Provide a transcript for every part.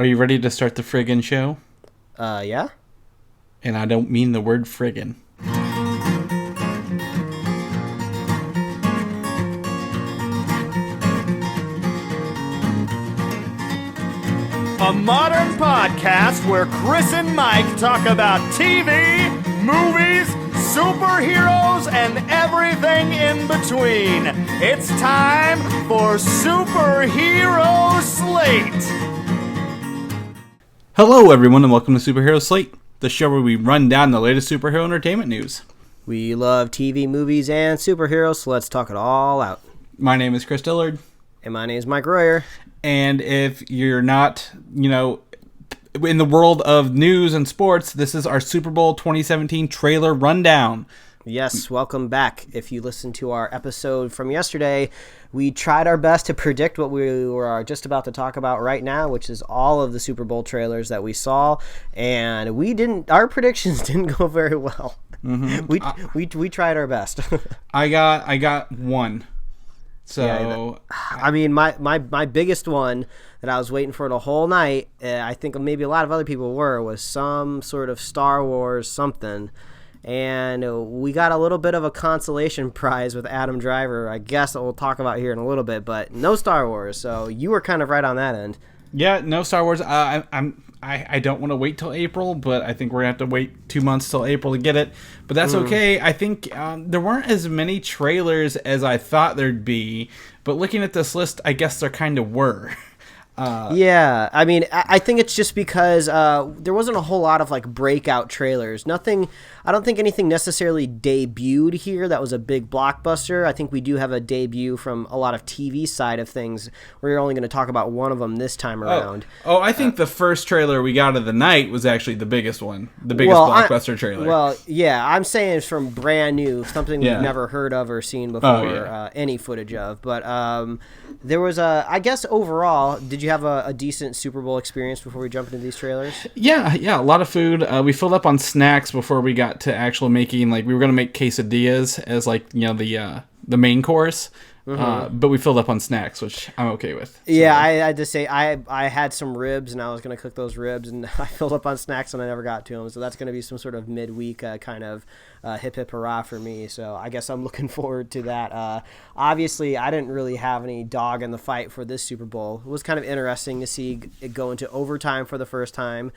Are you ready to start the friggin' show? Yeah? And I don't mean the word friggin'. A modern podcast where Chris and Mike talk about TV, movies, superheroes, and everything in between. It's time for Superhero Slate. Hello, everyone, and welcome to Superhero Slate, the show where we run down the latest superhero entertainment news. We love TV, movies, and superheroes, so let's talk it all out. My name is Chris Dillard. And my name is Mike Royer. And if you're not, in the world of news and sports, this is our Super Bowl 2017 trailer rundown. Yes, welcome back. If you listened to our episode from yesterday, we tried our best to predict what we were just about to talk about right now, which is all of the Super Bowl trailers that we saw, and our predictions didn't go very well. Mm-hmm. We tried our best. I got one. So, I mean, my biggest one that I was waiting for the whole night, I think maybe a lot of other people was some sort of Star Wars something. And we got a little bit of a consolation prize with Adam Driver, I guess, that we'll talk about here in a little bit, but no Star Wars. So you were kind of right on that end. Yeah, no Star Wars. I don't want to wait till April, but I think we're going to have to wait 2 months till April to get it. But that's okay. I think there weren't as many trailers as I thought there'd be, but looking at this list, I guess there kind of were. Yeah, I mean, I think it's just because there wasn't a whole lot of like breakout trailers. I don't think anything necessarily debuted here that was a big blockbuster. I think we do have a debut from a lot of TV side of things. We're only going to talk about one of them this time around. I think the first trailer we got of the night was actually the biggest one, the biggest blockbuster trailer. Well, yeah, I'm saying it's from brand new, something we've never heard of or seen before, any footage of. But there was I guess overall, did you have a decent Super Bowl experience before we jump into these trailers? Yeah, a lot of food. We filled up on snacks before we got to actually making, we were going to make quesadillas as the main course. But we filled up on snacks, which I'm okay with. So. Yeah, I had to say I had some ribs and I was going to cook those ribs and I filled up on snacks and I never got to them. So that's going to be some sort of midweek kind of hip hip hurrah for me. So I guess I'm looking forward to that. Obviously, I didn't really have any dog in the fight for this Super Bowl. It was kind of interesting to see it go into overtime for the first time.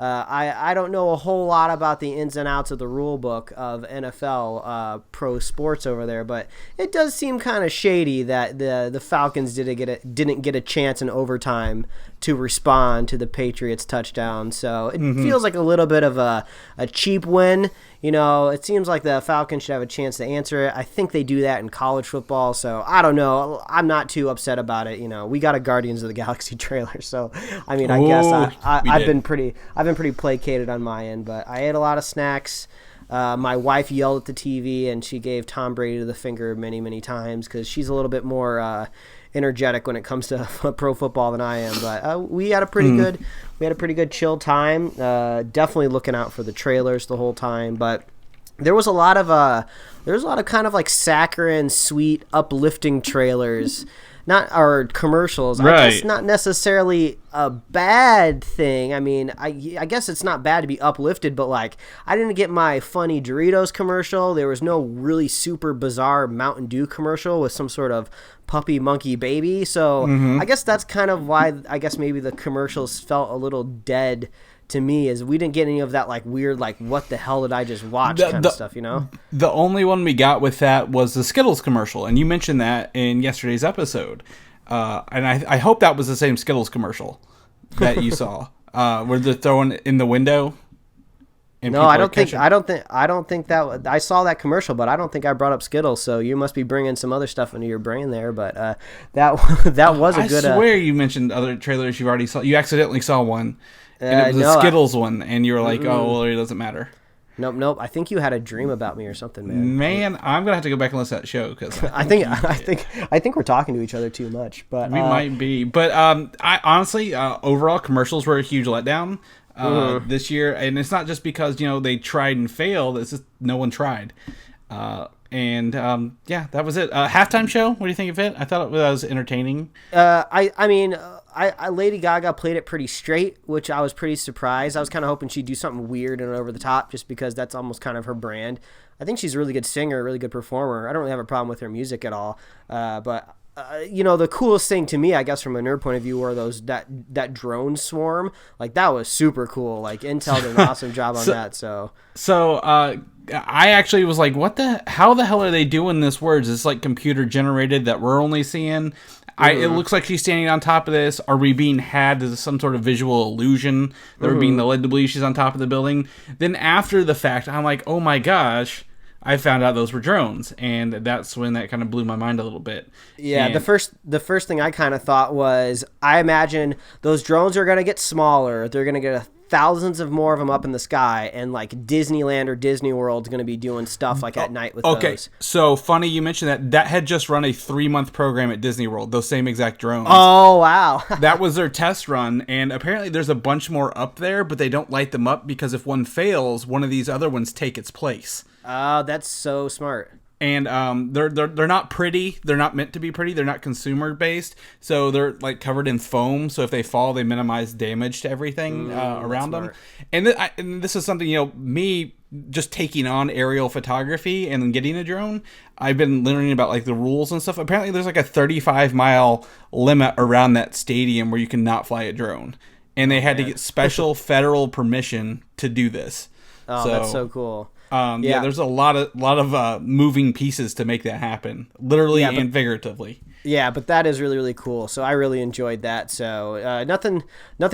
I don't know a whole lot about the ins and outs of the rule book of NFL pro sports over there, but it does seem kind of shady that the Falcons didn't get a chance in overtime to respond to the Patriots touchdown. So it feels like a little bit of a cheap win. It seems like the Falcons should have a chance to answer it. I think they do that in college football, so I don't know. I'm not too upset about it. We got a Guardians of the Galaxy trailer, so I mean, I guess I've been pretty placated on my end, but I ate a lot of snacks. My wife yelled at the TV, and she gave Tom Brady the finger many, many times because she's a little bit more energetic when it comes to pro football than I am. But we had a pretty good chill time. Definitely looking out for the trailers the whole time. But there was a lot of kind of like saccharine, sweet, uplifting trailers. Or commercials. Right. I guess not necessarily a bad thing. I mean, I guess it's not bad to be uplifted, but I didn't get my funny Doritos commercial. There was no really super bizarre Mountain Dew commercial with some sort of puppy monkey baby. So I guess that's kind of why I guess maybe the commercials felt a little dead to me, is we didn't get any of that weird what the hell did I just watch kind of stuff, The only one we got with that was the Skittles commercial, and you mentioned that in yesterday's episode. And I hope that was the same Skittles commercial that you saw, where they're throwing in the window. No, I don't think that I saw that commercial, but I don't think I brought up Skittles. So you must be bringing some other stuff into your brain there. But that was a good. I swear you mentioned other trailers you've already saw. You accidentally saw one. And it was a Skittles one, and you were like, oh, well, it doesn't matter. Nope. I think you had a dream about me or something, man. Man, I'm going to have to go back and listen to that show. Cause I think we're talking to each other too much. But we might be. But I honestly, overall, commercials were a huge letdown this year. And it's not just because, they tried and failed. It's just no one tried. And yeah, that was it. Halftime show. What do you think of it? I thought it was entertaining. I Lady Gaga played it pretty straight, which I was pretty surprised. I was kind of hoping she'd do something weird and over the top, just because that's almost kind of her brand. I think she's a really good singer, a really good performer. I don't really have a problem with her music at all. But the coolest thing to me, I guess, from a nerd point of view, were that drone swarm. Like, that was super cool. Like, Intel did an awesome job on that. So I actually was like, how the hell are they doing this words? It's like computer generated that we're only seeing. It looks like she's standing on top of this. Are we being had as some sort of visual illusion that we're being led to believe she's on top of the building? Then after the fact, I'm like, oh my gosh, I found out those were drones, and that's when that kind of blew my mind a little bit. Yeah, and the first thing I kind of thought was, I imagine those drones are going to get smaller. They're going to get thousands of more of them up in the sky, and like Disneyland or Disney World is going to be doing stuff like at night with those. Okay, so funny you mentioned that. That had just run a 3-month program at Disney World, those same exact drones. Oh, wow. That was their test run, and apparently there's a bunch more up there, but they don't light them up because if one fails, one of these other ones take its place. Oh, that's so smart. And they're not pretty. They're not meant to be pretty. They're not consumer based. So they're like covered in foam. So if they fall, they minimize damage to everything around them. And this is something, me just taking on aerial photography and then getting a drone. I've been learning about like the rules and stuff. Apparently there's like a 35-mile limit around that stadium where you cannot fly a drone. And they had to get special federal permission to do this. Oh, that's so cool. Yeah, there's a lot of moving pieces to make that happen, literally and figuratively. Yeah, but that is really, really cool. So I really enjoyed that. So nothing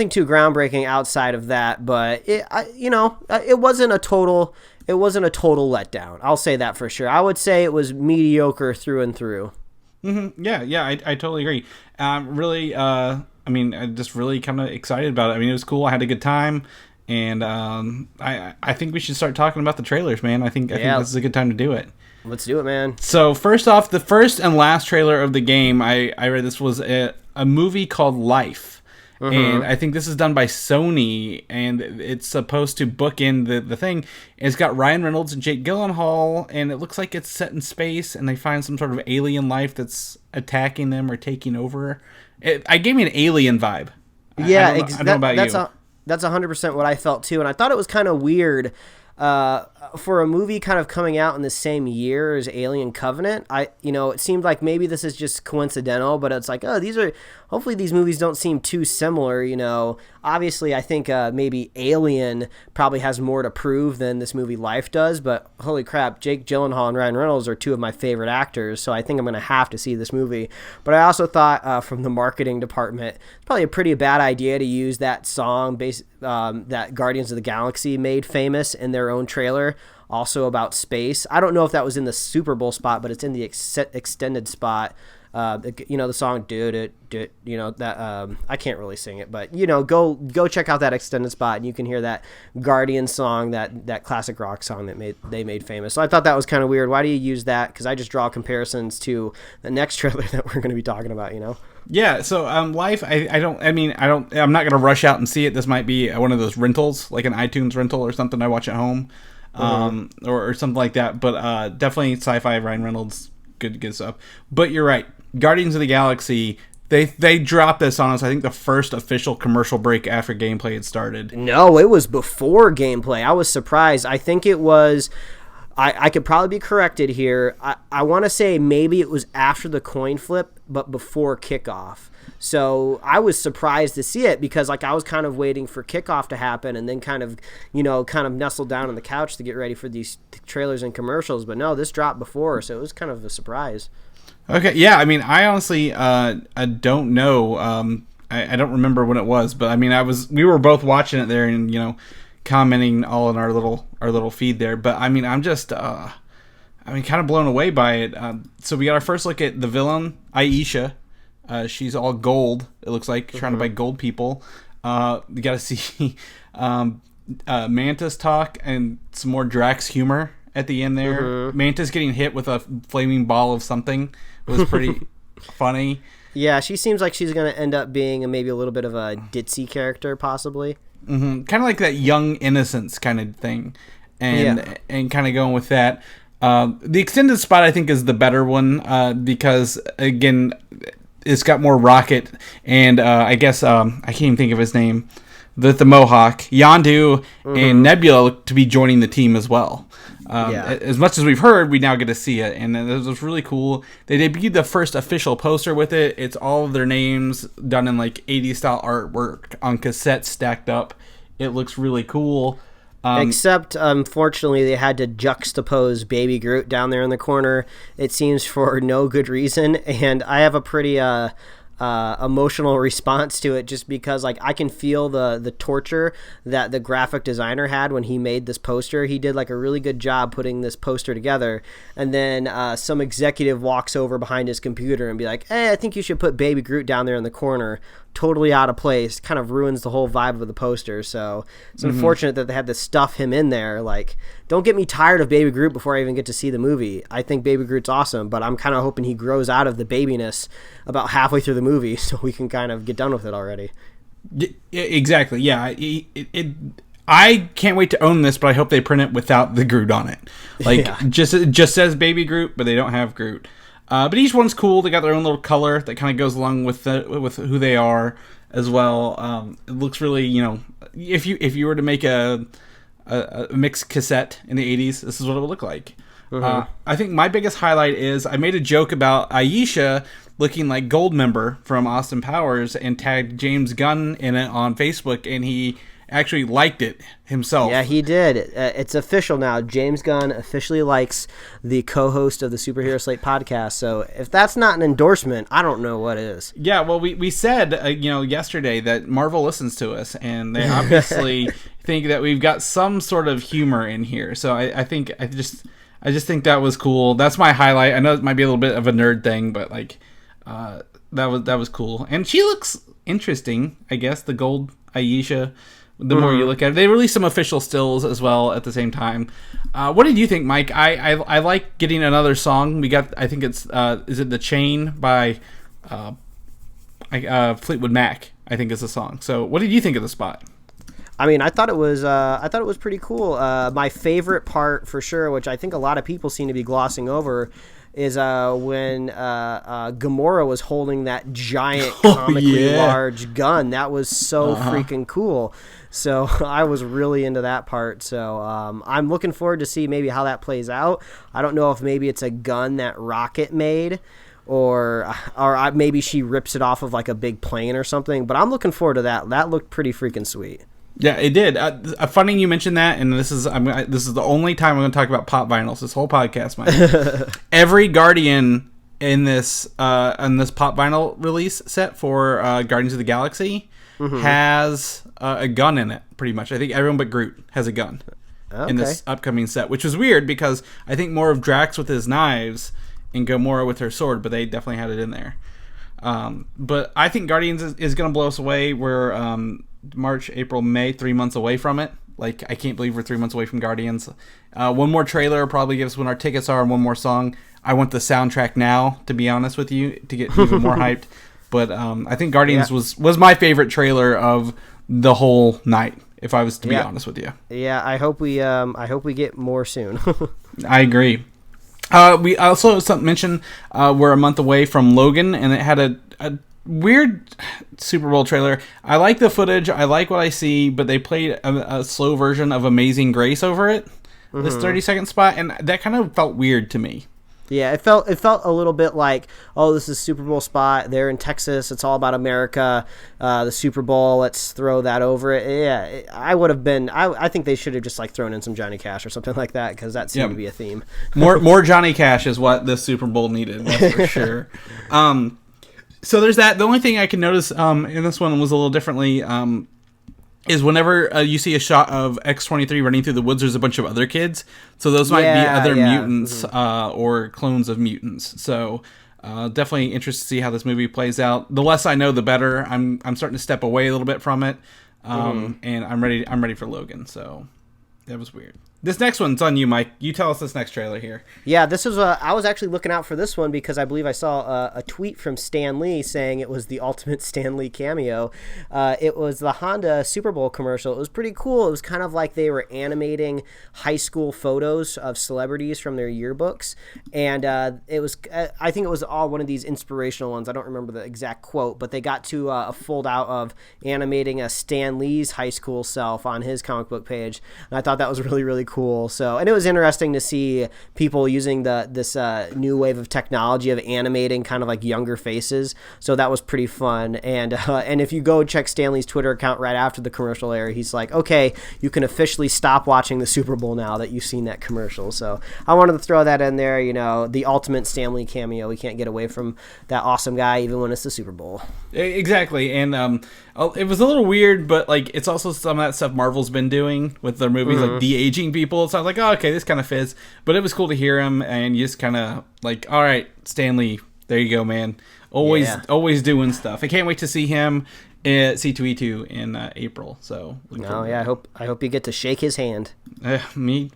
too groundbreaking outside of that, but it wasn't a total letdown. I'll say that for sure. I would say it was mediocre through and through. Mm-hmm. Yeah, I totally agree. Really, I'm just really kind of excited about it. I mean, it was cool. I had a good time. And I think we should start talking about the trailers, man. I think this is a good time to do it. Let's do it, man. So first off, the first and last trailer of the game, I read this was a movie called Life. And I think this is done by Sony, and it's supposed to bookend the thing. It's got Ryan Reynolds and Jake Gyllenhaal, and it looks like it's set in space, and they find some sort of alien life that's attacking them or taking over. I gave me an Alien vibe. Yeah, I don't know about you. That's 100% what I felt too, and I thought it was kind of weird for a movie kind of coming out in the same year as Alien Covenant. It seemed like maybe this is just coincidental, but it's like, hopefully these movies don't seem too similar. Obviously I think maybe Alien probably has more to prove than this movie Life does, but holy crap, Jake Gyllenhaal and Ryan Reynolds are two of my favorite actors, so I think I'm going to have to see this movie. But I also thought from the marketing department, it's probably a pretty bad idea to use that song that Guardians of the Galaxy made famous in their own trailer, also about space. I don't know if that was in the Super Bowl spot, but it's in the extended spot. The song I can't really sing it, but go check out that extended spot and you can hear that Guardian song, that classic rock song that they made famous. So I thought that was kind of weird. Why do you use that? Because I just draw comparisons to the next trailer that we're going to be talking about. Yeah, so Life, I'm not gonna rush out and see it. This might be one of those rentals, like an iTunes rental or something I watch at home, or something like that. But definitely sci-fi, Ryan Reynolds, good stuff. But you're right, Guardians of the Galaxy, they dropped this on us. I think the first official commercial break after gameplay had started. No, it was before gameplay. I was surprised. I think it was. I could probably be corrected here. I want to say maybe it was after the coin flip, but before kickoff. So I was surprised to see it because I was kind of waiting for kickoff to happen and then kind of nestled down on the couch to get ready for these trailers and commercials. But no, this dropped before, so it was kind of a surprise. Okay, yeah. I honestly I don't know. I don't remember when it was, but we were both watching it there and commenting all in our little feed there, but I'm just kind of blown away by it. So we got our first look at the villain, Aisha. She's all gold, it looks like, trying to buy gold people. You got to see Mantis talk and some more Drax humor at the end there. Mantis getting hit with a flaming ball of something was pretty funny. Yeah, she seems like she's going to end up being maybe a little bit of a ditzy character, possibly. Kind of like that young innocence kind of thing, and kind of going with that. The extended spot, I think, is the better one because, again, it's got more Rocket and I guess I can't even think of his name. The Mohawk, Yondu, and Nebula look to be joining the team as well. As much as we've heard, we now get to see it, and it was really cool. They debuted the first official poster with it. It's all of their names done in like 80s style artwork on cassettes stacked up. It looks really cool. Except, unfortunately, they had to juxtapose Baby Groot down there in the corner, it seems, for no good reason. And I have a pretty emotional response to it, just because like I can feel the torture that the graphic designer had when he made this poster. He did like a really good job putting this poster together, and then some executive walks over behind his computer and be like, hey, I think you should put Baby Groot down there in the corner. Totally out of place, kind of ruins the whole vibe of the poster. So it's unfortunate that they had to stuff him in there. Like, don't get me tired of Baby Groot before I even get to see the movie. I think Baby Groot's awesome, but I'm kind of hoping he grows out of the babiness about halfway through the movie so we can kind of get done with it already. Exactly. Yeah. I can't wait to own this, but I hope they print it without the Groot on it. Like, it just says Baby Groot, but they don't have Groot. But each one's cool. They got their own little color that kind of goes along with who they are as well. It looks really, if you were to make a mixed cassette in the 80s, this is what it would look like. I think my biggest highlight is I made a joke about Aisha looking like Goldmember from Austin Powers and tagged James Gunn in it on Facebook, and he actually liked it himself. Yeah, he did. It's official now. James Gunn officially likes the co-host of the Superhero Slate podcast. So if that's not an endorsement, I don't know what is. Yeah, well, we said yesterday that Marvel listens to us, and they obviously think that we've got some sort of humor in here. So I just think that was cool. That's my highlight. I know it might be a little bit of a nerd thing, but like that was cool. And she looks interesting, I guess. The gold Aisha. The more you look at it, they released some official stills as well at the same time. What did you think, Mike? I like getting another song. We got, I think it's is it The Chain by Fleetwood Mac, I think is the song. So what did you think of the spot? I mean, I thought it was pretty cool. My favorite part for sure, which I think a lot of people seem to be glossing over, is when Gamora was holding that giant comically large gun. That was so freaking cool. So I was really into that part. So I'm looking forward to see maybe how that plays out. I don't know if maybe it's a gun that Rocket made, or maybe she rips it off of like a big plane or something. But I'm looking forward to that. That looked pretty freaking sweet. Yeah, it did. Funny you mentioned that, and this is the only time I'm going to talk about pop vinyls this whole podcast, Mike. Every Guardian in this pop vinyl release set for Guardians of the Galaxy has a gun in it, pretty much. I think everyone but Groot has a gun in this upcoming set, which was weird because I think more of Drax with his knives and Gamora with her sword, but they definitely had it in there. But I think Guardians is going to blow us away. We're March, April, May, 3 months away from it. Like, I can't believe we're 3 months away from Guardians. One more trailer probably gives when our tickets are, and one more song. I want the soundtrack now, to be honest with you, to get even more hyped. But I think Guardians was my favorite trailer of the whole night, if I was to be honest with you. Yeah, I hope we get more soon. I agree. We also mentioned we're a month away from Logan, and it had a weird Super Bowl trailer. I like the footage. I like what I see, but they played a slow version of Amazing Grace over it, this 30-second spot, and that kind of felt weird to me. Yeah, it felt a little bit like, oh, this is Super Bowl spot. They're in Texas. It's all about America. The Super Bowl. Let's throw that over it. Yeah, I would have been. I think they should have just like thrown in some Johnny Cash or something like that, because that seemed to be a theme. more Johnny Cash is what the Super Bowl needed. That's for sure. So there's that. The only thing I can notice in this one was a little differently. Is whenever you see a shot of X-23 running through the woods, there's a bunch of other kids. So those might be other mutants or clones of mutants. So definitely interested to see how this movie plays out. The less I know, the better. I'm starting to step away a little bit from it, and I'm ready for Logan. So that was weird. This next one's on you, Mike. You tell us this next trailer here. Yeah, this is I was actually looking out for this one because I believe I saw a tweet from Stan Lee saying it was the ultimate Stan Lee cameo. It was the Honda Super Bowl commercial. It was pretty cool. It was kind of like they were animating high school photos of celebrities from their yearbooks, and it was I think it was all one of these inspirational ones. I don't remember the exact quote, but they got to a fold out of animating a Stan Lee's high school self on his comic book page, and I thought that was really, really cool. So, and it was interesting to see people using this new wave of technology of animating kind of like younger faces. So that was pretty fun. And if you go check Stanley's Twitter account right after the commercial air, he's like, okay, you can officially stop watching the Super Bowl now that you've seen that commercial. So I wanted to throw that in there. You know, the ultimate Stanley cameo. We can't get away from that awesome guy even when it's the Super Bowl. Exactly. And it was a little weird, but like it's also some of that stuff Marvel's been doing with their movies, like de-aging people. So I was like, oh, okay, this kind of fits. But it was cool to hear him, and you just kind of like, all right, Stanley, there you go, man. Always doing stuff. I can't wait to see him at C2E2 in April. So I hope you get to shake his hand. Me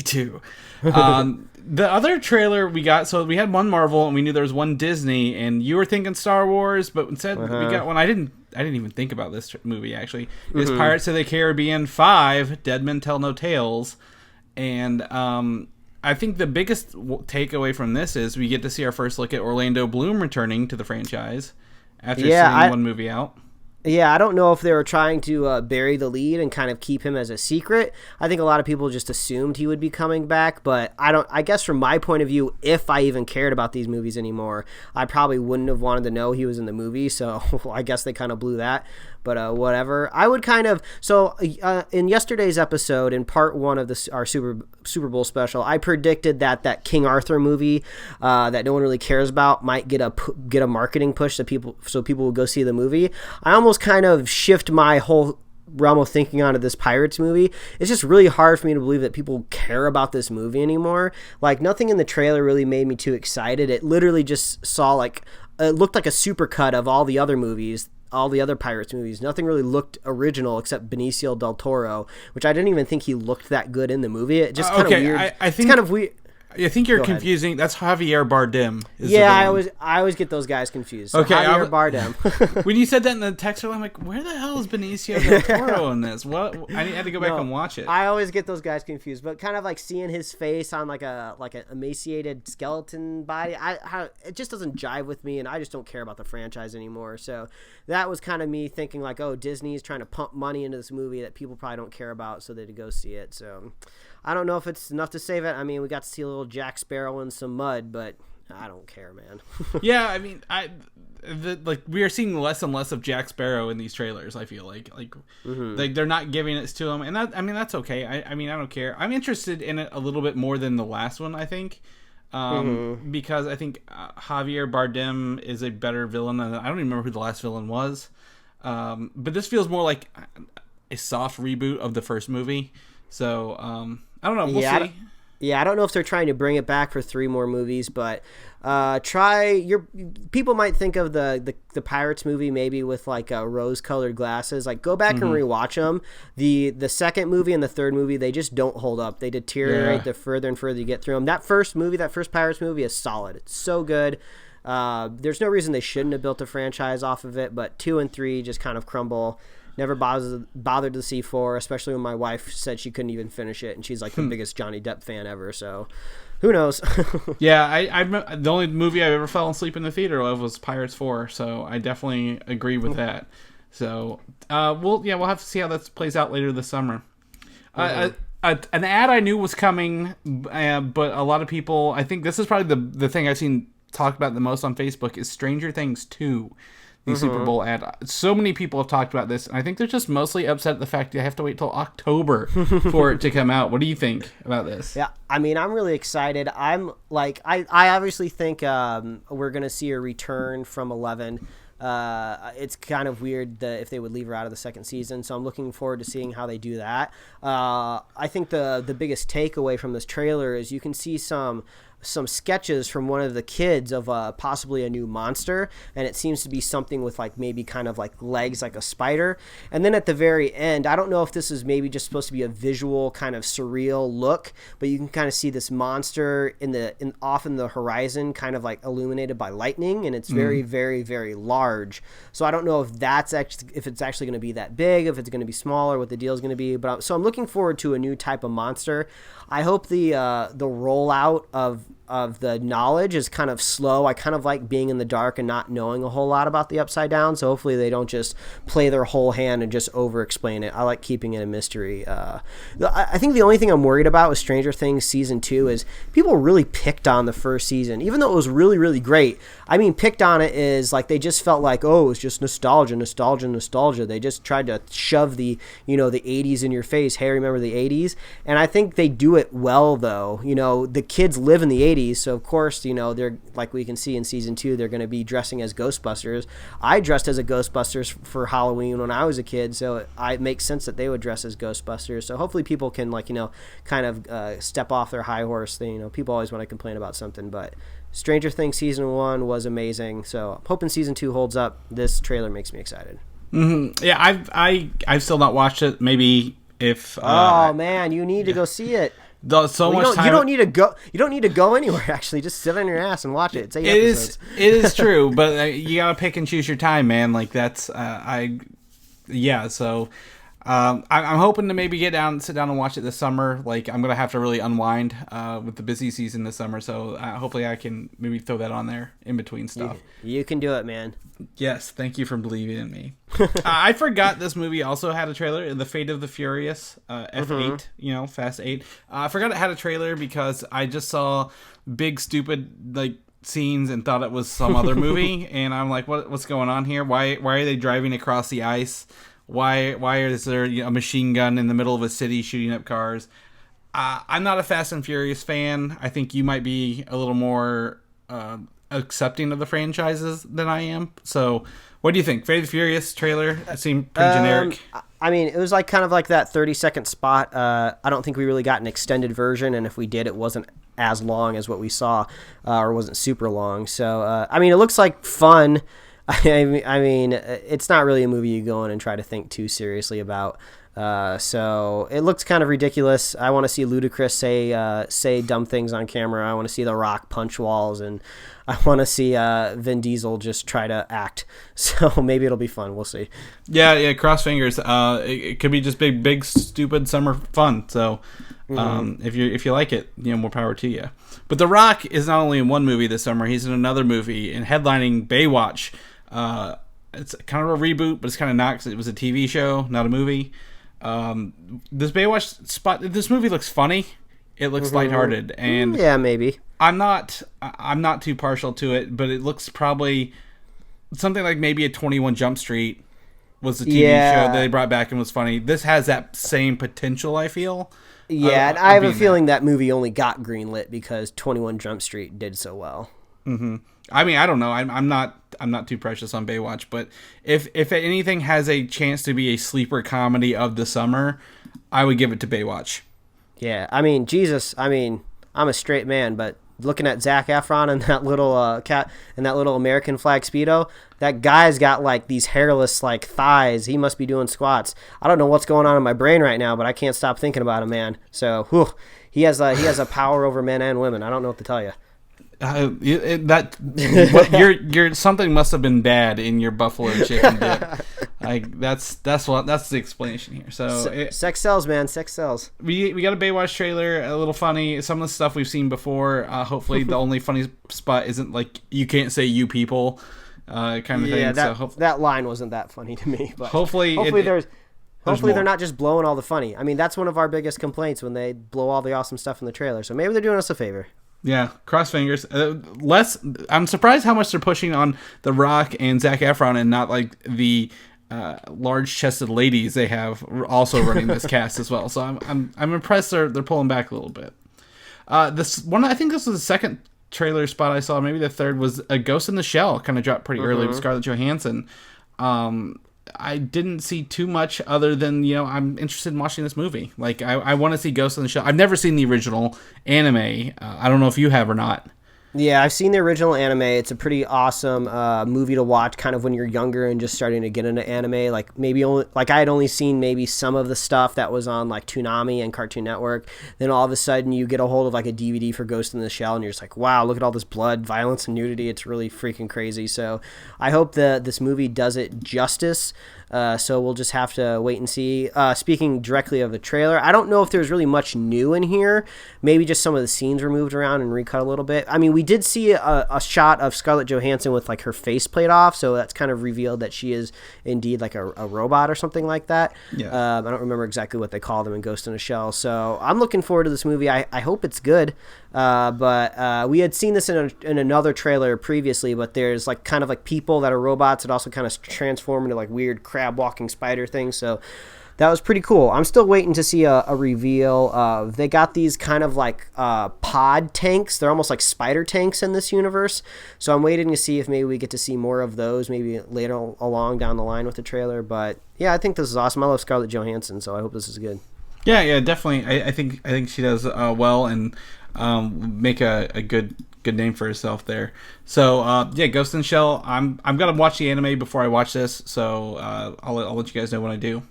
too. The other trailer we got, so we had one Marvel and we knew there was one Disney, and you were thinking Star Wars, but instead we got one. I didn't even think about this movie actually. It's Pirates of the Caribbean 5: Dead Men Tell No Tales, and I think the biggest takeaway from this is we get to see our first look at Orlando Bloom returning to the franchise after seeing one movie out. Yeah, I don't know if they were trying to bury the lead and kind of keep him as a secret. I think a lot of people just assumed he would be coming back, but I guess from my point of view, if I even cared about these movies anymore, I probably wouldn't have wanted to know he was in the movie, so I guess they kind of blew that. But whatever. I would kind of in yesterday's episode, in part one of our Super Bowl special, I predicted that King Arthur movie that no one really cares about might get a marketing push so people would go see the movie. I almost kind of shift my whole realm of thinking onto this Pirates movie. It's just really hard for me to believe that people care about this movie anymore. Like, nothing in the trailer really made me too excited. It literally just it looked like a supercut of all the other movies, all the other Pirates movies. Nothing really looked original except Benicio del Toro, which I didn't even think he looked that good in the movie. It just kind of weird. I think it's kind of weird. I think you're confusing. That's Javier Bardem. I always get those guys confused. So okay, Javier Bardem. When you said that in the text, I'm like, where the hell is Benicio del Toro in this? What? I had to go back and watch it. I always get those guys confused, but kind of like seeing his face on like an emaciated skeleton body, it just doesn't jive with me, and I just don't care about the franchise anymore. So that was kind of me thinking like, oh, Disney's trying to pump money into this movie that people probably don't care about, so they'd go see it. So I don't know if it's enough to save it. I mean, we got to see a little Jack Sparrow in some mud, but I don't care, man. Yeah, I mean, we are seeing less and less of Jack Sparrow in these trailers. I feel like they're not giving it to him, and that's okay. I mean, I don't care. I'm interested in it a little bit more than the last one, I think, because I think Javier Bardem is a better villain. I don't even remember who the last villain was, but this feels more like a soft reboot of the first movie. So I don't know. We'll see. I don't know if they're trying to bring it back for 3 more movies, but people might think of the Pirates movie maybe with like rose-colored glasses. Like, go back and rewatch them. The second movie and the third movie, they just don't hold up. They deteriorate the further and further you get through them. That first Pirates movie is solid. It's so good. There's no reason they shouldn't have built a franchise off of it, but 2 and 3 just kind of crumble. Never bothered to see 4, especially when my wife said she couldn't even finish it, and she's like the biggest Johnny Depp fan ever. So, who knows? Yeah, I the only movie I ever fell asleep in the theater of was Pirates 4, so I definitely agree with that. So, we'll have to see how that plays out later this summer. An ad I knew was coming, but a lot of people, I think this is probably the thing I've seen talked about the most on Facebook, is Stranger Things 2. The Super Bowl ad. So many people have talked about this, and I think they're just mostly upset at the fact that I have to wait till October for it to come out. What do you think about this? Yeah, I mean, I'm really excited. I'm like, I obviously think we're gonna see a return from 11. It's kind of weird if they would leave her out of the second season, so I'm looking forward to seeing how they do that. I think the biggest takeaway from this trailer is you can see some some sketches from one of the kids of possibly a new monster, and it seems to be something with like maybe kind of like legs like a spider. And then at the very end, I don't know if this is maybe just supposed to be a visual kind of surreal look, but you can kind of see this monster off in the horizon, kind of like illuminated by lightning, and it's very, very, very large. So I don't know if it's actually going to be that big, if it's going to be smaller, what the deal is going to be. But I'm looking forward to a new type of monster. I hope the rollout of the knowledge is kind of slow. I kind of like being in the dark and not knowing a whole lot about the Upside Down, so hopefully they don't just play their whole hand and just over-explain it. I like keeping it a mystery. I think the only thing I'm worried about with Stranger Things Season 2 is people really picked on the first season, even though it was really, really great. I mean, picked on it is like they just felt like, oh, it was just nostalgia. They just tried to shove the 80s in your face. Hey, remember the 80s? And I think they do it well, though. The kids live in the 80s. So of course, they're like we can see in season 2, they're going to be dressing as Ghostbusters. I dressed as a Ghostbusters for Halloween when I was a kid, so it makes sense that they would dress as Ghostbusters. So hopefully people can kind of step off their high horse. People always want to complain about something, but Stranger Things season 1 was amazing. So I'm hoping season 2 holds up. This trailer makes me excited. Mm-hmm. Yeah, I've still not watched it. Maybe if oh man, you need to go see it. Much time. You don't need to go. You don't need to go anywhere. Actually, just sit on your ass and watch it. It's 8 episodes. It is true, but you gotta pick and choose your time, man. Like that's So I'm hoping to maybe sit down and watch it this summer. Like I'm gonna have to really unwind with the busy season this summer. So hopefully I can maybe throw that on there in between stuff. You can do it, man. Yes, thank you for believing in me. I forgot this movie also had a trailer, The Fate of the Furious, F8, Fast 8. I forgot it had a trailer because I just saw big stupid scenes and thought it was some other movie, and I'm like, what's going on here? Why are they driving across the ice? Why is there a machine gun in the middle of a city shooting up cars? I'm not a Fast and Furious fan. I think you might be a little more accepting of the franchises than I am. So what do you think? Fate of the Furious trailer? It seemed pretty generic. I mean, it was kind of like that 30-second spot. I don't think we really got an extended version, and if we did, it wasn't as long as what we saw, or wasn't super long. So, I mean, it looks like fun. I mean, it's not really a movie you go in and try to think too seriously about. So it looks kind of ridiculous. I want to see Ludacris say dumb things on camera. I want to see The Rock punch walls, and I want to see Vin Diesel just try to act. So maybe it'll be fun. We'll see. Yeah. Cross fingers. It could be just big, stupid summer fun. So if you like it, more power to you. But The Rock is not only in one movie this summer; he's in another movie and headlining Baywatch. It's kind of a reboot, but it's kind of not because it was a TV show, not a movie. This Baywatch spot, this movie looks funny. It looks lighthearted, and yeah, maybe. I'm not too partial to it, but it looks probably something like maybe a 21 Jump Street was the TV show that they brought back and was funny. This has that same potential, I feel. Yeah, and I have a feeling that movie only got greenlit because 21 Jump Street did so well. Mm-hmm. I mean, I don't know. I'm not too precious on Baywatch, but if anything has a chance to be a sleeper comedy of the summer, I would give it to Baywatch. Yeah, I mean, Jesus. I mean, I'm a straight man, but looking at Zac Efron and that little cat and that little American flag Speedo, that guy's got these hairless thighs. He must be doing squats. I don't know what's going on in my brain right now, but I can't stop thinking about him, man. So, he has a power over men and women. I don't know what to tell you. Your something must have been bad in your buffalo chicken dip. That's the explanation here. So sex sells, man. Sex sells. We got a Baywatch trailer, a little funny. Some of the stuff we've seen before. Hopefully, the only funny spot isn't you can't say you people, kind of thing. Yeah, that line wasn't that funny to me. But hopefully they're not just blowing all the funny. I mean, that's one of our biggest complaints when they blow all the awesome stuff in the trailer. So maybe they're doing us a favor. Yeah, cross fingers. I'm surprised how much they're pushing on The Rock and Zac Efron and not the large-chested ladies they have also running this cast as well. So I'm impressed they're pulling back a little bit. This one, I think this was the second trailer spot I saw. Maybe the third was a Ghost in the Shell. Kind of dropped pretty early with Scarlett Johansson. I didn't see too much other than, I'm interested in watching this movie. Like, I want to see Ghost in the Shell. I've never seen the original anime. I don't know if you have or not. Yeah, I've seen the original anime. It's a pretty awesome movie to watch kind of when you're younger and just starting to get into anime. Like I had only seen maybe some of the stuff that was on like Toonami and Cartoon Network. Then all of a sudden you get a hold of like a DVD for Ghost in the Shell and you're just like, wow, look at all this blood, violence, and nudity. It's really freaking crazy. So I hope that this movie does it justice. So we'll just have to wait and see. Speaking directly of the trailer, I don't know if there's really much new in here. Maybe just some of the scenes were moved around and recut a little bit. I mean, we did see a shot of Scarlett Johansson with like her face plate off, so that's kind of revealed that she is indeed like a robot or something like that. Yeah. I don't remember exactly what they call them in Ghost in a Shell. So I'm looking forward to this movie. I hope it's good. But we had seen this in another trailer previously, but there's like kind of like people that are robots that also kind of transform into like weird crab walking spider things. So that was pretty cool. I'm still waiting to see a reveal of, they got these kind of like pod tanks. They're almost like spider tanks in this universe. So I'm waiting to see if maybe we get to see more of those maybe later along down the line with the trailer. But yeah, I think this is awesome. I love Scarlett Johansson, so I hope this is good. Yeah, definitely. I think she does well and make a good name for herself there. So Ghost in the Shell. I'm gonna watch the anime before I watch this. So I'll let you guys know when I do.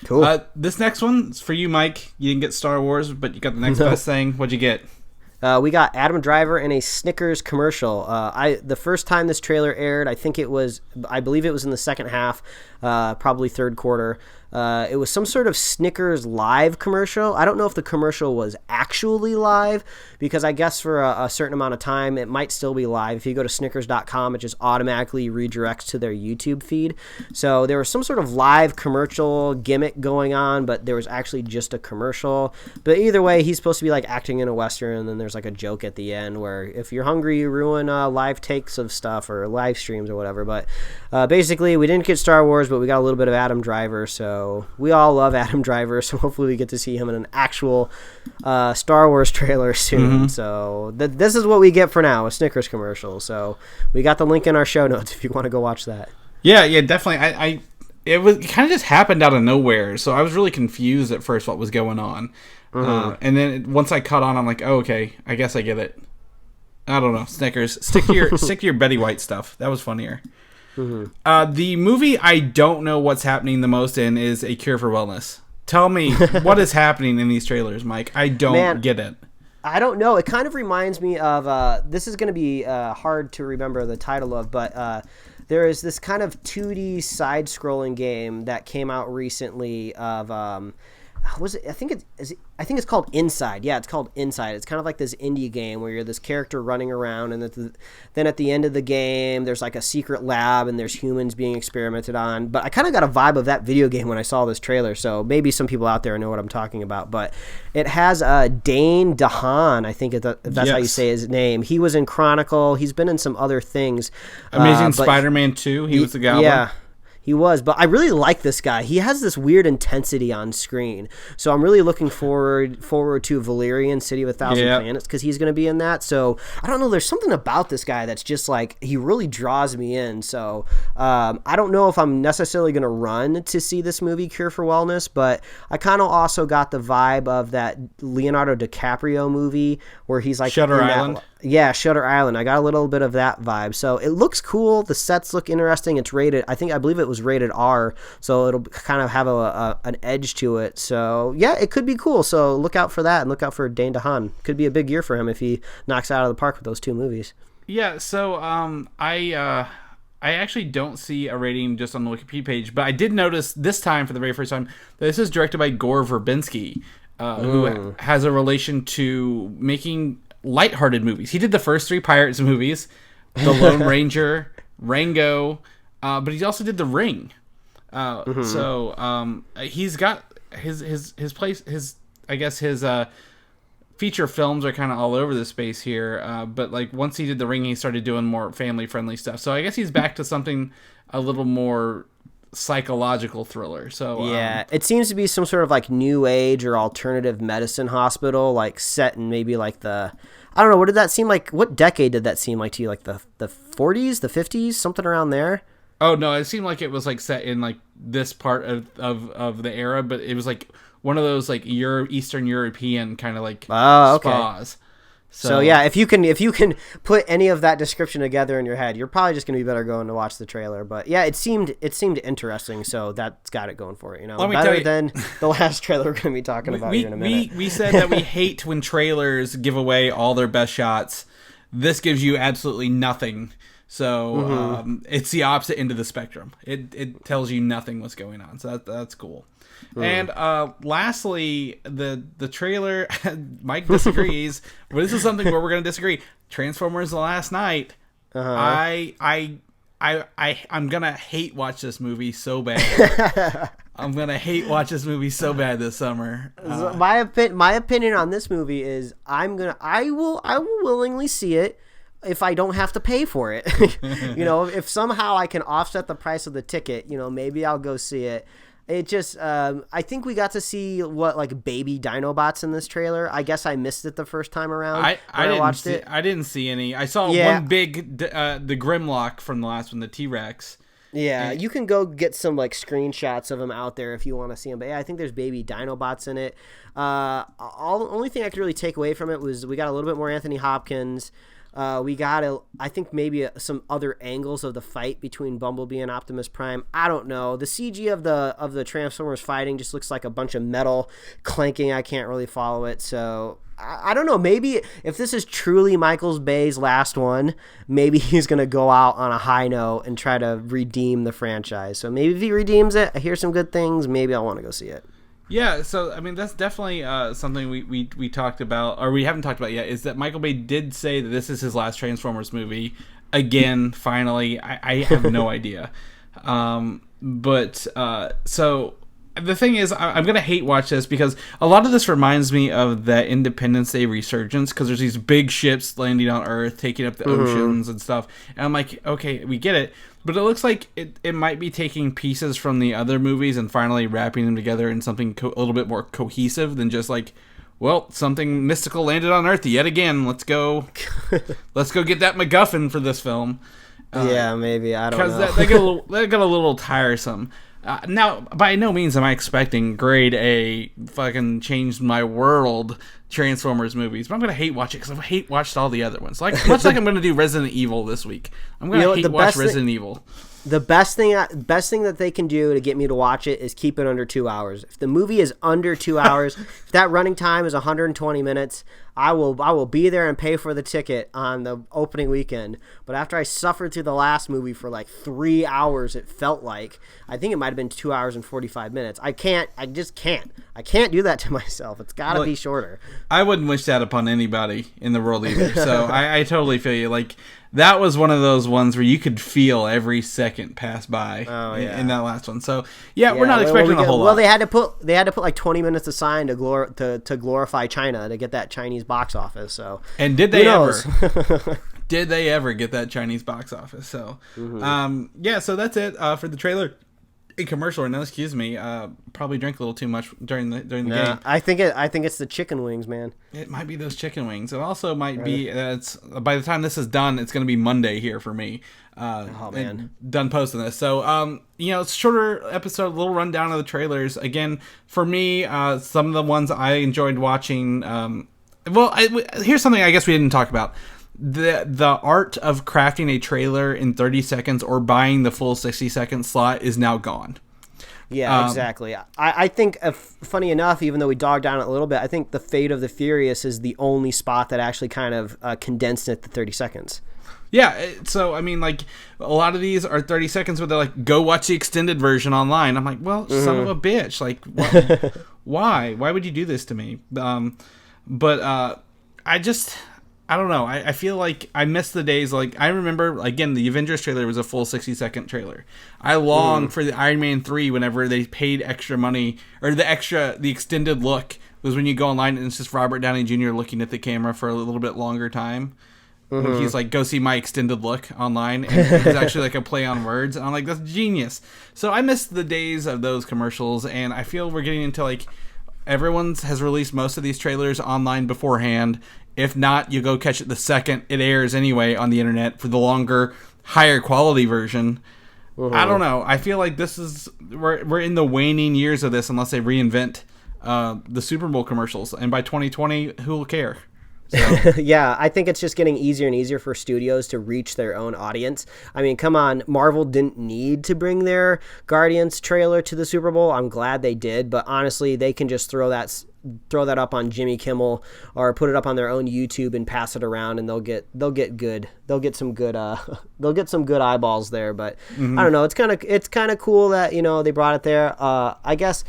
Cool. This next one is for you, Mike. You didn't get Star Wars, but you got the next best thing. What'd you get? We got Adam Driver in a Snickers commercial. The first time this trailer aired, I believe it was in the second half, probably third quarter. It was some sort of Snickers live commercial. I don't know if the commercial was actually live, because I guess for a certain amount of time it might still be live. If you go to Snickers.com, it just automatically redirects to their YouTube feed. So there was some sort of live commercial gimmick going on, but there was actually just a commercial. But either way, he's supposed to be like acting in a Western, and then there's like a joke at the end where if you're hungry, you ruin live takes of stuff or live streams or whatever. But basically, we didn't get Star Wars, but we got a little bit of Adam Driver. So we all love Adam Driver, so hopefully we get to see him in an actual Star Wars trailer soon. Mm-hmm. So this is what we get for now, a Snickers commercial. So we got the link in our show notes if you want to go watch that. Yeah, definitely. It kind of just happened out of nowhere, so I was really confused at first what was going on. Mm-hmm. And then once I caught on, I'm like, oh, okay, I guess I get it. I don't know, Snickers. Stick to your Betty White stuff. That was funnier. Mm-hmm. The movie I don't know what's happening the most in is A Cure for Wellness. Tell me what is happening in these trailers, Mike. I don't get it. I don't know. It kind of reminds me of this is going to be hard to remember the title of, but there is this kind of 2D side-scrolling game that came out recently of I think it's called Inside. Yeah, it's called Inside. It's kind of like this indie game where you're this character running around, and then at the end of the game, there's like a secret lab, and there's humans being experimented on. But I kind of got a vibe of that video game when I saw this trailer, so maybe some people out there know what I'm talking about. But it has Dane DeHaan, I think if that's how you say his name. He was in Chronicle. He's been in some other things. Amazing Spider-Man 2. He was the Goblin. Yeah. He was, but I really like this guy. He has this weird intensity on screen. So I'm really looking forward to Valerian, City of a Thousand Planets, because he's going to be in that. So I don't know. There's something about this guy that's just like, he really draws me in. So I don't know if I'm necessarily going to run to see this movie, Cure for Wellness, but I kind of also got the vibe of that Leonardo DiCaprio movie where he's like Shutter Island. Yeah, Shutter Island. I got a little bit of that vibe. So it looks cool. The sets look interesting. It's rated, I believe it was rated R, so it'll kind of have an edge to it. So yeah, it could be cool. So look out for that, and look out for Dane DeHaan. Could be a big year for him if he knocks it out of the park with those two movies. Yeah, so I actually don't see a rating just on the Wikipedia page, but I did notice this time for the very first time that this is directed by Gore Verbinski, who has a relation to making lighthearted movies. He did the first 3 Pirates movies, The Lone Ranger, Rango, but he also did The Ring. So he's got his place. I guess his feature films are kind of all over the space here. But like once he did The Ring, he started doing more family friendly stuff. So I guess he's back to something a little more psychological thriller. So yeah, it seems to be some sort of like new age or alternative medicine hospital, like set in maybe like I don't know, what did that seem like? What decade did that seem like to you? Like the 40s, the 50s, something around there? Oh no, it seemed like it was like set in like this part of the era, but it was like one of those like Eastern European kind of like spas. So yeah, if you can put any of that description together in your head, you're probably just gonna be better going to watch the trailer. But yeah, it seemed interesting, so that's got it going for it. You know, better than the last trailer we're gonna be talking about here in a minute. We said that we hate when trailers give away all their best shots. This gives you absolutely nothing. So it's the opposite end of the spectrum. It tells you nothing what's going on. So that's cool. And lastly, the trailer, Mike disagrees, but this is something where we're going to disagree. Transformers: The Last Night. I'm gonna hate watch this movie so bad. I'm gonna hate watch this movie so bad this summer. My opinion on this movie is I will willingly see it if I don't have to pay for it. You know, if somehow I can offset the price of the ticket, you know, maybe I'll go see it. It just, I think we got to see like baby Dinobots in this trailer. I guess I missed it the first time around. I watched it. I didn't see any. I saw one big, the Grimlock from the last one, the T-Rex. Yeah, you can go get some like screenshots of them out there if you want to see them. But yeah, I think there's baby Dinobots in it. Only thing I could really take away from it was we got a little bit more Anthony Hopkins. We got, I think, maybe some other angles of the fight between Bumblebee and Optimus Prime. I don't know. The CG of the Transformers fighting just looks like a bunch of metal clanking. I can't really follow it. So I don't know. Maybe if this is truly Michael Bay's last one, maybe he's going to go out on a high note and try to redeem the franchise. So maybe if he redeems it, I hear some good things. Maybe I'll want to go see it. Yeah, so I mean that's definitely something we talked about, or we haven't talked about yet, is that Michael Bay did say that this is his last Transformers movie. Again, finally, I have no idea. So the thing is, I'm gonna hate watch this because a lot of this reminds me of that Independence Day resurgence, because there's these big ships landing on Earth, taking up the oceans and stuff, and I'm like, okay, we get it. But it looks like it might be taking pieces from the other movies and finally wrapping them together in something a little bit more cohesive than just like, well, something mystical landed on Earth yet again. Let's go get that MacGuffin for this film. Yeah, maybe. I don't know. Because that got a little tiresome. Now, by no means am I expecting grade A fucking changed my world Transformers movies, but I'm gonna hate watch it because I've hate watched all the other ones. Like much like I'm gonna do Resident Evil this week. I'm gonna hate watch Resident Evil. The best thing that they can do to get me to watch it is keep it under 2 hours. If the movie is under 2 hours, if that running time is 120 minutes, I will be there and pay for the ticket on the opening weekend. But after I suffered through the last movie for like 3 hours, it felt like, I think it might have been 2 hours and 45 minutes. I just can't do that to myself. It's got to be shorter. I wouldn't wish that upon anybody in the world either. So I totally feel you. Like, that was one of those ones where you could feel every second pass by in that last one. So yeah, we're not expecting a whole lot. Well, they had to put like 20 minutes aside to glorify China to get that Chinese box office. So and did they ever? Did they ever get that Chinese box office? So so that's it for the trailer. A commercial, no, excuse me. Probably drank a little too much during the game. I think it's the chicken wings, man. It might be those chicken wings. It also might be. It's by the time this is done, it's going to be Monday here for me. Man, done posting this. So it's a shorter episode, a little rundown of the trailers. Again, for me, some of the ones I enjoyed watching. Here's something I guess we didn't talk about. The art of crafting a trailer in 30 seconds or buying the full 60-second slot is now gone. Yeah, exactly. I think, funny enough, even though we dogged down it a little bit, I think The Fate of the Furious is the only spot that actually kind of condensed it to 30 seconds. Yeah, so, I mean, like, a lot of these are 30 seconds where they're like, go watch the extended version online. I'm like, well, son of a bitch. Like, why? Why would you do this to me? I don't know. I feel like I miss the days. Like, I remember, again, the Avengers trailer was a full 60-second trailer. I long for the Iron Man 3 whenever they paid extra money, or the extended look was when you go online and it's just Robert Downey Jr. looking at the camera for a little bit longer time. When he's like, go see my extended look online. And it's actually like a play on words. And I'm like, that's genius. So I miss the days of those commercials. And I feel we're getting into like, everyone has released most of these trailers online beforehand. If not, you go catch it the second it airs anyway on the internet for the longer, higher quality version. I don't know. I feel like we're in the waning years of this unless they reinvent the Super Bowl commercials. And by 2020, who will care? So. Yeah, I think it's just getting easier and easier for studios to reach their own audience. I mean, come on, Marvel didn't need to bring their Guardians trailer to the Super Bowl. I'm glad they did, but honestly, they can just throw that up on Jimmy Kimmel or put it up on their own YouTube and pass it around, and they'll get some good eyeballs there. But I don't know, it's kind of cool that they brought it there. I guess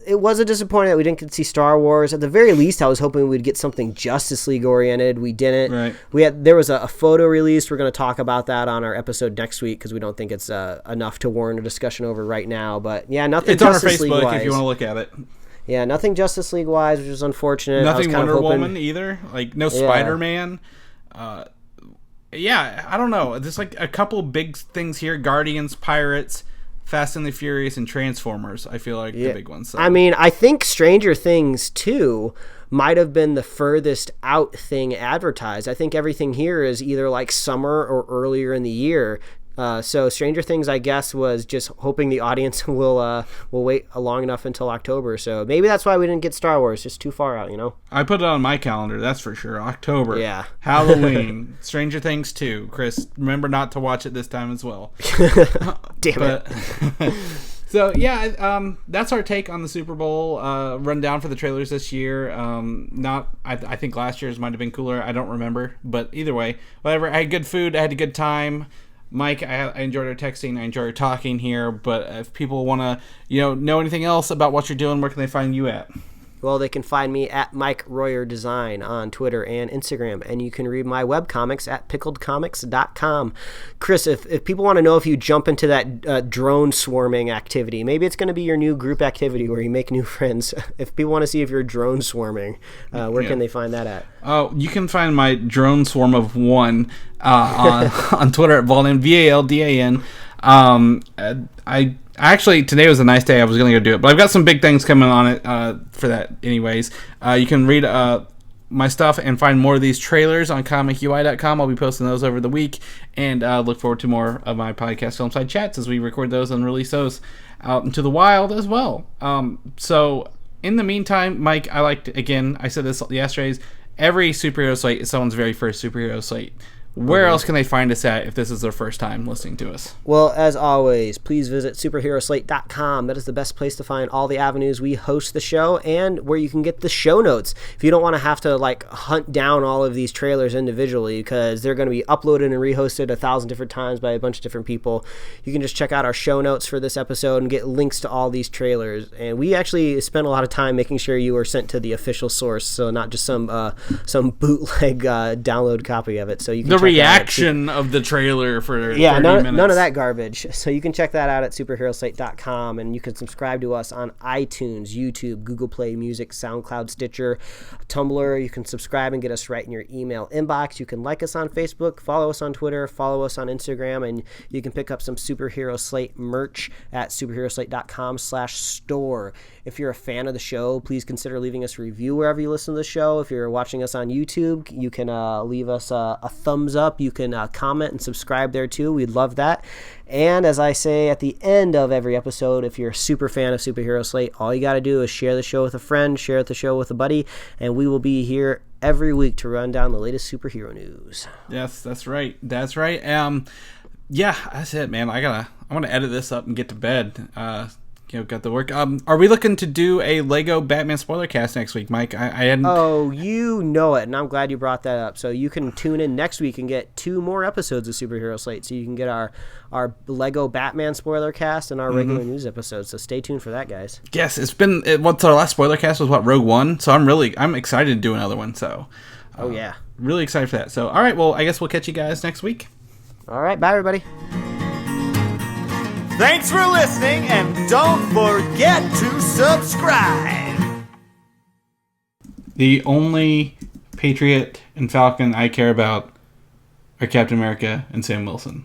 it was a disappointment that we didn't get to see Star Wars. At the very least, I was hoping we'd get something Justice League oriented. We didn't. Right. There was a photo released. We're going to talk about that on our episode next week because we don't think it's enough to warrant a discussion over right now. But yeah, nothing. It's Justice on our Facebook League-wise. if you want to look at it. Yeah, nothing Justice League wise, which is unfortunate. Nothing Wonder Woman either. Like no Spider-Man. Yeah, I don't know. There's like a couple big things here: Guardians, Pirates, Fast and the Furious, and Transformers. I feel like the big ones. So. I mean, I think Stranger Things 2 might have been the furthest out thing advertised. I think everything here is either like summer or earlier in the year. So Stranger Things, I guess, was just hoping the audience will wait long enough until October. So maybe that's why we didn't get Star Wars. Just too far out, I put it on my calendar, that's for sure. October. Yeah. Halloween. Stranger Things 2. Chris, remember not to watch it this time as well. Damn it. So, yeah, that's our take on the Super Bowl rundown for the trailers this year. I think last year's might have been cooler. I don't remember. But either way, whatever. I had good food. I had a good time. Mike, I enjoyed our texting. I enjoyed our talking here. But if people want to, know anything else about what you're doing, where can they find you at? Well, they can find me at Mike Royer Design on Twitter and Instagram, and you can read my webcomics at pickledcomics.com. Chris, if people want to know if you jump into that drone swarming activity, maybe it's going to be your new group activity where you make new friends. If people want to see if you're drone swarming, where can they find that at? Oh, you can find my drone swarm of one on Twitter at Valdan, VALDAN. Actually, today was a nice day. I was going to go do it, but I've got some big things coming on it for that anyways. You can read my stuff and find more of these trailers on comicui.com. I'll be posting those over the week, and look forward to more of my podcast Filmside Chats as we record those and release those out into the wild as well. So in the meantime, Mike, I said this yesterday, every superhero slate is someone's very first superhero slate. Where else can they find us at if this is their first time listening to us? Well, as always, please visit superheroslate.com. That is the best place to find all the avenues we host the show and where you can get the show notes. If you don't want to have to hunt down all of these trailers individually because they're going to be uploaded and rehosted 1,000 different times by a bunch of different people, you can just check out our show notes for this episode and get links to all these trailers. And we actually spent a lot of time making sure you were sent to the official source, so not just some bootleg download copy of it. So you can reaction of the trailer for 30 minutes. None of that garbage. So you can check that out at superheroslate.com, and you can subscribe to us on iTunes, YouTube, Google Play Music, SoundCloud, Stitcher, Tumblr. You can subscribe and get us right in your email inbox. You can like us on Facebook, follow us on Twitter, follow us on Instagram, and you can pick up some Superhero Slate merch at superheroslate.com/store. If you're a fan of the show, please consider leaving us a review wherever you listen to the show. If you're watching us on YouTube, you can leave us a thumbs up. You can comment and subscribe there too. We'd love that. And as I say at the end of every episode, if you're a super fan of Superhero Slate, all you got to do is share the show with a friend, share the show with a buddy, and we will be here every week to run down the latest superhero news. Yes, that's right. That's right. Yeah, that's it, man. I'm gonna edit this up and get to bed. Got the work. Are we looking to do a Lego Batman spoiler cast next week, Mike? I hadn't. Oh, you know it, and I'm glad you brought that up. So you can tune in next week and get 2 more episodes of Superhero Slate. So you can get our Lego Batman spoiler cast and our regular news episodes. So stay tuned for that, guys. Yes, what's our last spoiler cast was Rogue One. So I'm excited to do another one. So. Oh yeah. Really excited for that. So all right, well I guess we'll catch you guys next week. All right, bye everybody. Thanks for listening, and don't forget to subscribe. The only Patriot and Falcon I care about are Captain America and Sam Wilson.